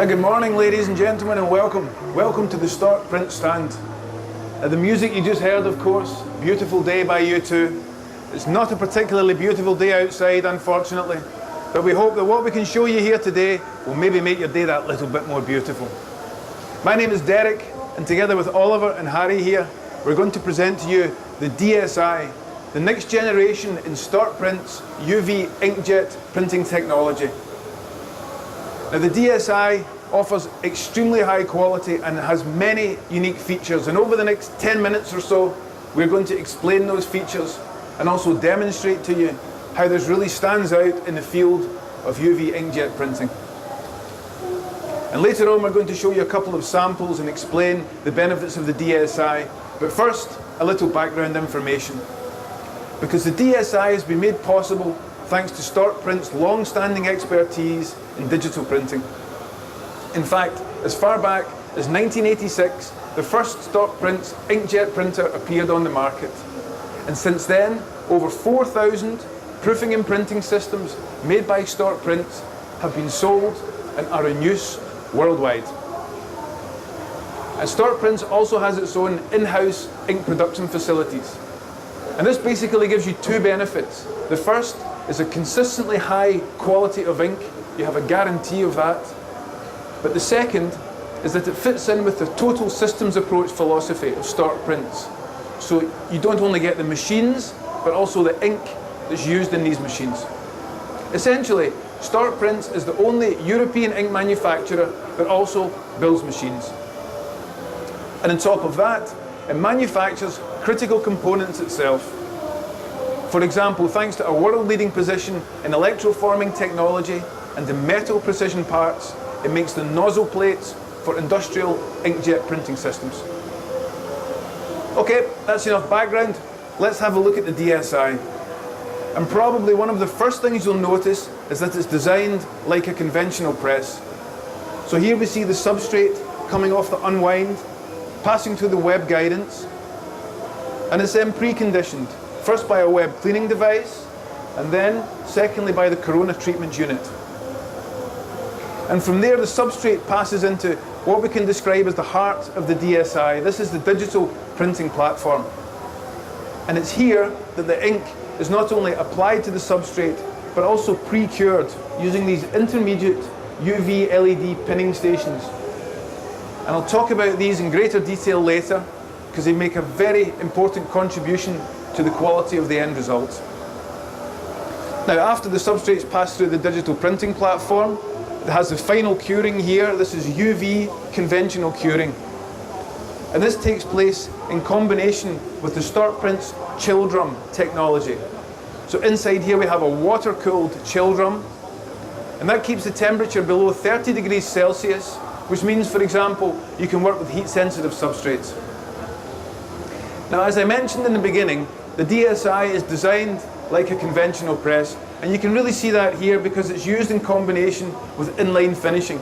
Good morning, ladies and gentlemen, and welcome. Welcome to the Stork print stand. The music you just heard, of course, Beautiful Day by U2. It's not a particularly beautiful day outside, unfortunately, but we hope that what we can show you here today will maybe make your day that little bit more beautiful. My name is Derek, and together with Oliver and Harry here, we're going to present to you the DSI, the next generation in Stork Print's UV inkjet printing technology. Now, the DSI offers extremely high quality and has many unique features, and over the next 10 minutes or so we're going to explain those features and also demonstrate to you how this really stands out in the field of UV inkjet printing. And later on we're going to show you a couple of samples and explain the benefits of the DSI, but first a little background information. Because the DSI has been made possible thanks to Stork Print's long-standing expertise in digital printing. In fact, as far back as 1986, the first Stork Print's inkjet printer appeared on the market. And since then, over 4,000 proofing and printing systems made by Stork Prints have been sold and are in use worldwide. And Stork Prints also has its own in-house ink production facilities. And this basically gives you two benefits. The first is a consistently high quality of ink. You have a guarantee of that. But the second is that it fits in with the total systems approach philosophy of Stork Prints. So you don't only get the machines, but also the ink that's used in these machines. Essentially, Stork Prints is the only European ink manufacturer that also builds machines. And on top of that, it manufactures critical components itself. For example, thanks to a world-leading position in electroforming technology and in metal precision parts, it makes the nozzle plates for industrial inkjet printing systems. Okay, that's enough background. Let's have a look at the DSI. And probably one of the first things you'll notice is that it's designed like a conventional press. So here we see the substrate coming off the unwind, passing through the web guidance, and it's then preconditioned, first by a web cleaning device, and then secondly by the corona treatment unit. And from there the substrate passes into what we can describe as the heart of the DSI. This is the digital printing platform. And it's here that the ink is not only applied to the substrate, but also pre-cured using these intermediate UV LED pinning stations. And I'll talk about these in greater detail later, because they make a very important contribution to the quality of the end result. Now, after the substrates pass through the digital printing platform, it has the final curing here. This is UV conventional curing. And this takes place in combination with the Stork Prints chill drum technology. So inside here we have a water-cooled chill drum, and that keeps the temperature below 30 degrees Celsius, which means, for example, you can work with heat-sensitive substrates. Now, as I mentioned in the beginning, the DSI is designed like a conventional press, and you can really see that here because it's used in combination with inline finishing.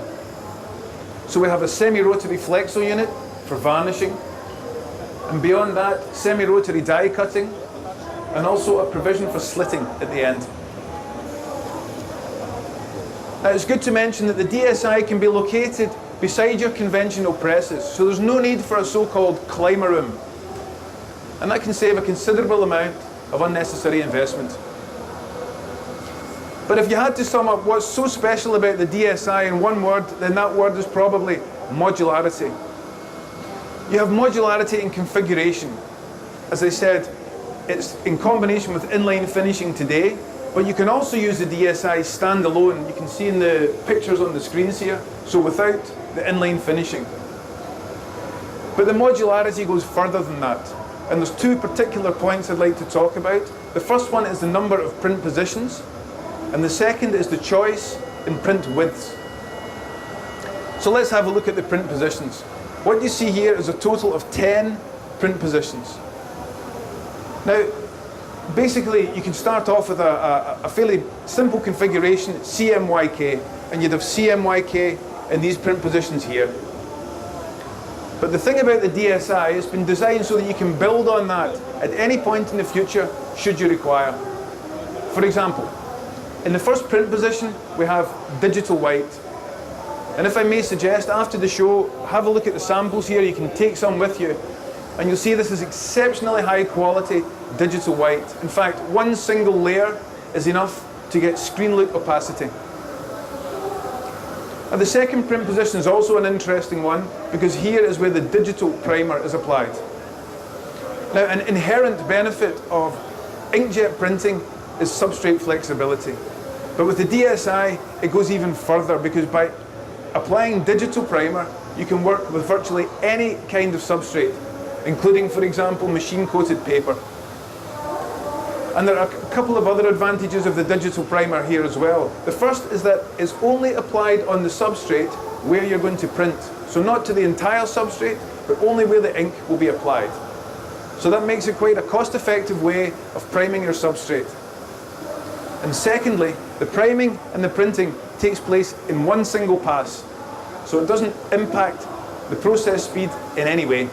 So we have a semi-rotary flexo unit for varnishing, and beyond that, semi-rotary die cutting, and also a provision for slitting at the end. Now, it's good to mention that the DSI can be located beside your conventional presses, so there's no need for a so-called climber room. And that can save a considerable amount of unnecessary investment. But if you had to sum up what's so special about the DSI in one word, then that word is probably modularity. You have modularity in configuration. As I said, it's in combination with inline finishing today, but you can also use the DSI standalone. You can see in the pictures on the screens here, so without the inline finishing. But the modularity goes further than that. And there's two particular points I'd like to talk about. The first one is the number of print positions, and the second is the choice in print widths. So let's have a look at the print positions. What you see here is a total of 10 print positions. Now, basically, you can start off with a fairly simple configuration, CMYK, and you'd have CMYK in these print positions here. But the thing about the DSI, it's been designed so that you can build on that at any point in the future, should you require. For example, in the first print position, we have digital white. And if I may suggest, after the show, have a look at the samples here. You can take some with you. And you'll see this is exceptionally high quality digital white. In fact, one single layer is enough to get screen look opacity. Now, the second print position is also an interesting one, because here is where the digital primer is applied. Now, an inherent benefit of inkjet printing is substrate flexibility. But with the DSI, it goes even further, because by applying digital primer, you can work with virtually any kind of substrate, including, for example, machine-coated paper. And there are a couple of other advantages of the digital primer here as well. The first is that it's only applied on the substrate where you're going to print. So not to the entire substrate, but only where the ink will be applied. So that makes it quite a cost-effective way of priming your substrate. And secondly, the priming and the printing takes place in one single pass. So it doesn't impact the process speed in any way.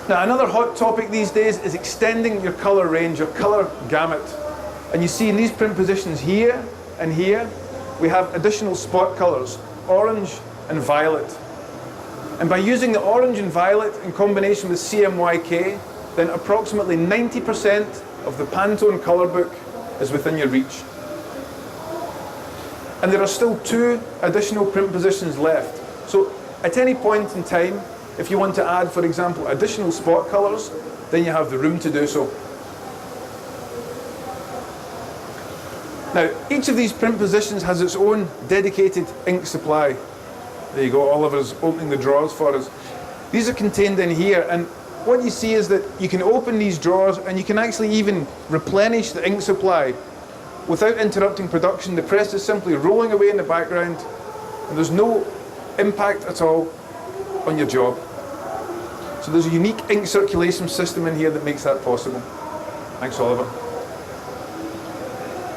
Now, another hot topic these days is extending your color range, your color gamut. And you see in these print positions here and here, we have additional spot colors, orange and violet. And by using the orange and violet in combination with CMYK, then approximately 90% of the Pantone color book is within your reach. And there are still 2 additional print positions left. So at any point in time, if you want to add, for example, additional spot colors, then you have the room to do so. Now, each of these print positions has its own dedicated ink supply. There you go, Oliver's opening the drawers for us. These are contained in here, and what you see is that you can open these drawers and you can actually even replenish the ink supply without interrupting production. The press is simply rolling away in the background, and there's no impact at all on your job. So there's a unique ink circulation system in here that makes that possible. Thanks, Oliver.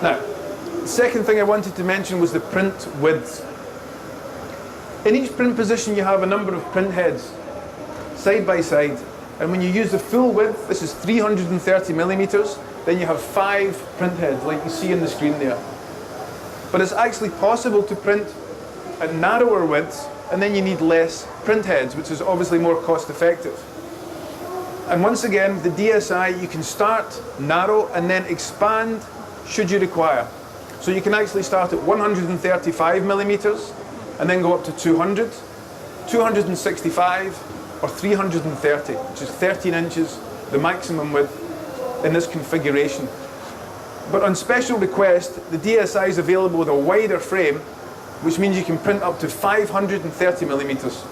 Now, the second thing I wanted to mention was the print widths. In each print position you have a number of print heads, side by side. And when you use the full width, this is 330 millimeters, then you have 5 print heads, like you see in the screen there. But it's actually possible to print at narrower widths, and then you need less print heads, which is obviously more cost effective. And once again, the DSI, you can start narrow and then expand should you require. So you can actually start at 135 millimeters and then go up to 200, 265, or 330, which is 13 inches, the maximum width in this configuration. But on special request, the DSI is available with a wider frame, which means you can print up to 530 millimeters.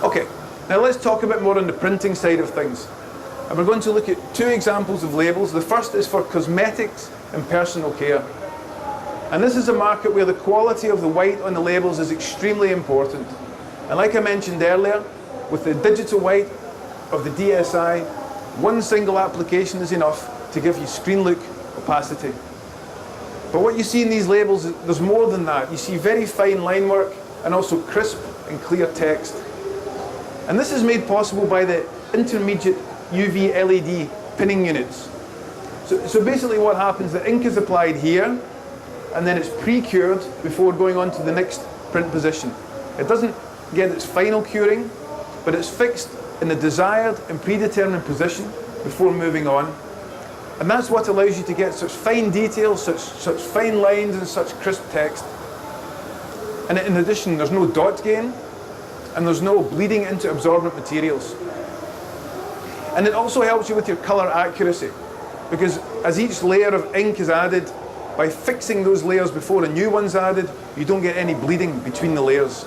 Okay, now let's talk a bit more on the printing side of things. And we're going to look at 2 examples of labels. The first is for cosmetics and personal care. And this is a market where the quality of the white on the labels is extremely important. And like I mentioned earlier, with the digital white of the DSI, one single application is enough to give you screen look opacity. But what you see in these labels, there's more than that. You see very fine line work and also crisp and clear text. And this is made possible by the intermediate UV LED pinning units. So basically what happens, the ink is applied here, and then it's pre-cured before going on to the next print position. It doesn't get its final curing, but it's fixed in the desired and predetermined position before moving on. And that's what allows you to get such fine details, such fine lines and such crisp text. And in addition, there's no dot gain, and there's no bleeding into absorbent materials. And it also helps you with your color accuracy, because as each layer of ink is added, by fixing those layers before a new one's added, you don't get any bleeding between the layers.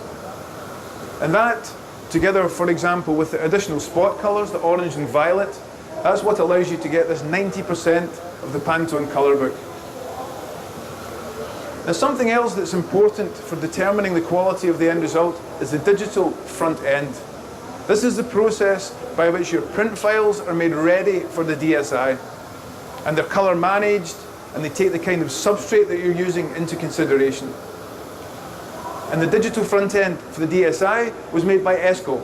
And that, together, for example, with the additional spot colors, the orange and violet, that's what allows you to get this 90% of the Pantone color book. Now, something else that's important for determining the quality of the end result is the digital front end. This is the process by which your print files are made ready for the DSI. And they're color managed, and they take the kind of substrate that you're using into consideration. And the digital front end for the DSI was made by ESCO.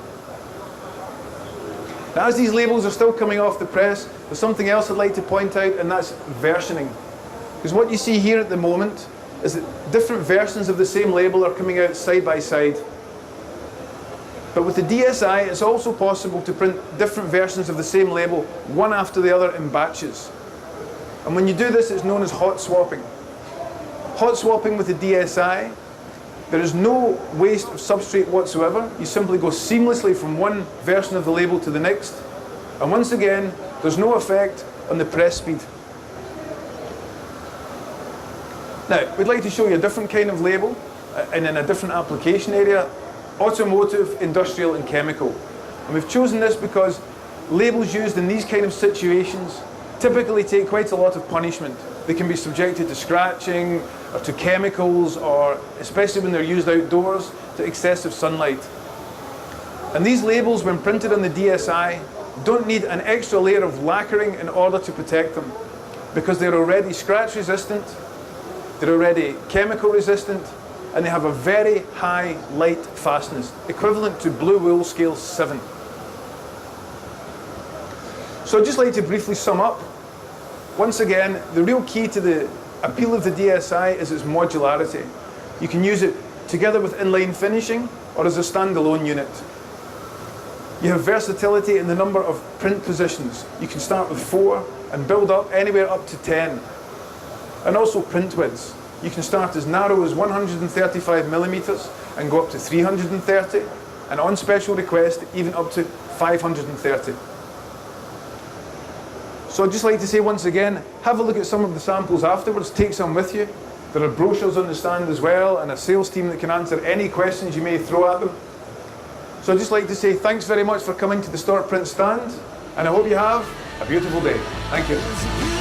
Now, as these labels are still coming off the press, there's something else I'd like to point out, and that's versioning. Because what you see here at the moment is that different versions of the same label are coming out side by side. But with the DSI, it's also possible to print different versions of the same label, one after the other in batches. And when you do this, it's known as hot swapping. Hot swapping with the DSI, there is no waste of substrate whatsoever. You simply go seamlessly from one version of the label to the next. And once again, there's no effect on the press speed. Now, we'd like to show you a different kind of label and in a different application area: automotive, industrial, and chemical. And we've chosen this because labels used in these kind of situations typically take quite a lot of punishment. They can be subjected to scratching or to chemicals, or especially when they're used outdoors, to excessive sunlight. And these labels, when printed on the DSI, don't need an extra layer of lacquering in order to protect them, because they're already scratch resistant, they're already chemical resistant, and they have a very high light fastness, equivalent to blue wool scale 7. So I'd just like to briefly sum up. Once again, the real key to the appeal of the DSI is its modularity. You can use it together with inline finishing or as a standalone unit. You have versatility in the number of print positions. You can start with 4 and build up anywhere up to 10. And also print widths. You can start as narrow as 135 millimeters and go up to 330, and on special request, even up to 530. So I'd just like to say once again, have a look at some of the samples afterwards, take some with you. There are brochures on the stand as well, and a sales team that can answer any questions you may throw at them. So I'd just like to say thanks very much for coming to the Stork Print stand, and I hope you have a beautiful day. Thank you.